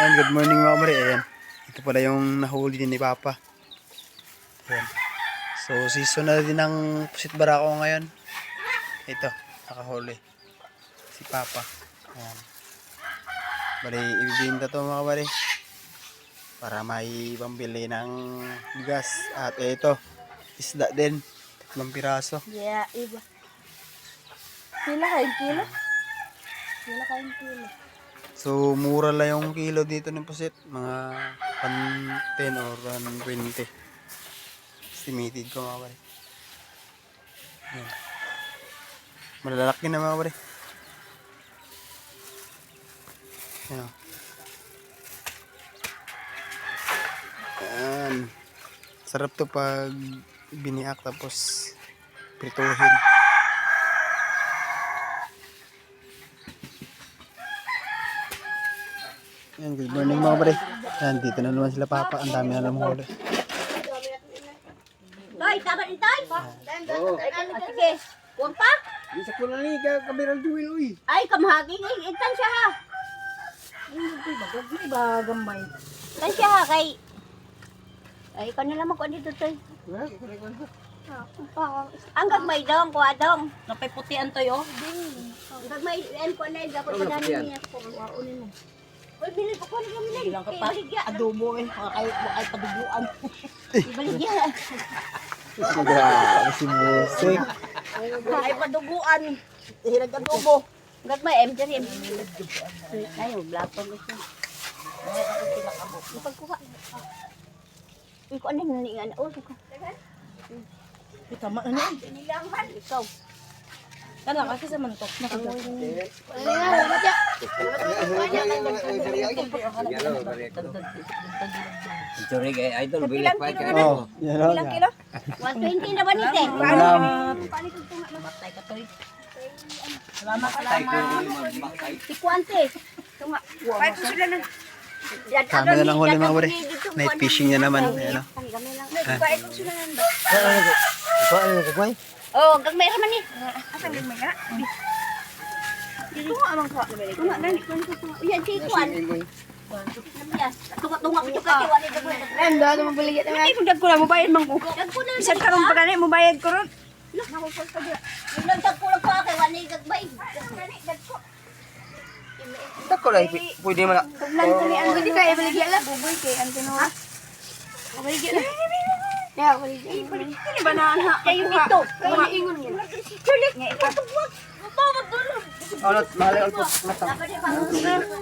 Ayan, good morning mga kamari. Ayan. Ito pala yung nahuli din ni Papa. Ayan. So, season na din ng pusit barako ngayon. Ito, nakahuli. Si Papa. Ayan. Bali, ibibinta to mga kamari. Para may pambili ng bigas. At ito, isda din. 3 piraso. Yeah, iba. Pila kayong kilo? Pila kayong kilo? So, mura lang yung kilo dito ng pusit. Mga 10 or 120. Estimated ko mga pare. Ayan. Malalaki na mga pare. Ayan. Ayan. Sarap to pag biniak tapos prituhin. Ayan, good morning mga pare. Ayan, dito na naman sila Papa. Ang dami na lang huli. Toy, tama ni Toy. Sige, huwag pa. Bisa ko na ni kamerang duwil uy. Ay, kamahagi. Itan siya ha. Ay, bagambay. Itan siya ha kay... Ay, ikaw na naman ko dito, Toy. Ang gagmay dong, kuha dong. Napay putian to yo. Ang gagmay, yan ko na, dapat pa dami niya. Unin mo. Uy, bilhin ko na kami na. Bilang ka pa. Adobo eh. Makay padugluan. Ibaligyan. Grabe si Musik. Makay paduguan. Hirag adobo. Gagmay, M3. Ay, black pa mo siya. Pagkuha. Uy, ko ano yung naningan? Oh, suka. Tama na na. Nilaman. Ikaw. Kana kasi sa mantok. Sorry kay idol Ilang bilik pa kilo kay. na? Oh, yan o. Ilang kilo? 120 na ba nito? Matay ka to eh. Salamat, Tay ko salamat. magmakay. Si Kwante. Ito nga. Ay, ko sila na. Kami na lang huli mga pare. Night fishing na naman. Ayan o. Nagbabayad ko sila na. Ito ano gagawin? Oh, gagmay raman ni. Asan gagmay ka? Dito nga amang ka. Tunga na ni ko. Yan si Kwan. Tunga ko yung katiwa ni gagmay. Ando, ano mabaligyan naman? Ay, kung dag ko lang, mabayad man ko. Dag ko na. Isang karong pa gani, mabayad ko ron. Nakupag pa dyan. Ilang dag ko lang pa kay wala yung gagmay. Dag ko. Tako lang pwede man. Tuglan ko ni Ando, di ka ibaligyan lang. Buboy kay Ando. Mabaligyan lang. Yeah, mabaligyan. Ano ba na ha? Kayo dito. Mga ingon niya. Chulik. Nga ikaw. Mabawag doon. Alot mahal alot matang. Dapat yung pang-usap.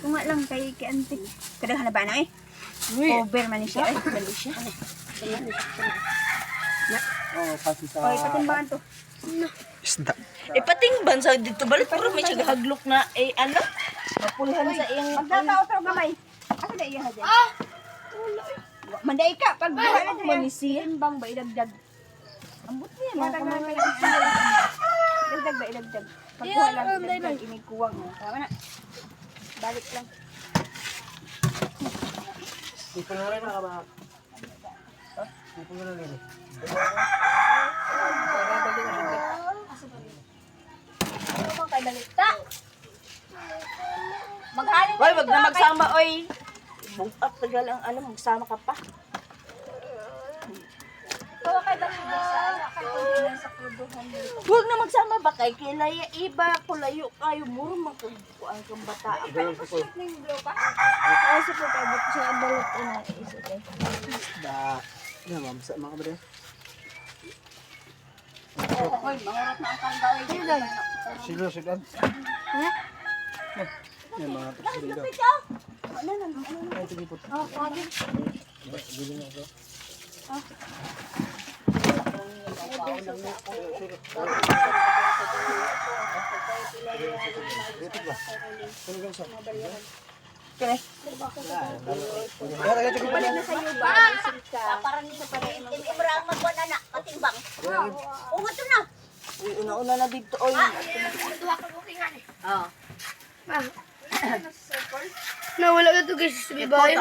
Tunga lang kay Ante. Kadang na ba na eh? Over man siya. Ay, bali siya. Oh, pati sa Oy, patimbangan to. Isda. Eh pating bansa dito balik pero may siya haglok na eh ano? Mapulhan sa iyang Magdata otro gamay. Asa na iya hadya? Manday ka pag buhay na diyan. Timbang ba idagdag? Ambot niya mga kamay. Dagdag ba idagdag? Pag buhay lang idagdag inikuwang. Tama na. Balik lang. Di pa na rin ba? Di pa na rin. Ano bang kay balita? Maghalin Wal, wag na magsama oy. Bungat tagal ang alam magsama ka pa. Ikaw kay balita. Kay kulinan sa kluduhan dito. Huwag na magsama ba kay kilaya iba kulayo kayo muro magkuan kang bata. Ay, sa puta but sa balot na isa kay. Da. Yan, mamsa mga pare. Hoy, mangurot na ang kanggaw. Silo sudan. Yan mga taksilido. Ikaw? Ay, tigipot. Oh, pwede. Balik na sa'yo ba? Parang isa pa rin. Ibrahim magwan na katimbang. Ungat na. Una-una na dito oy. Oh. Nawala ka to guys sa bibayo.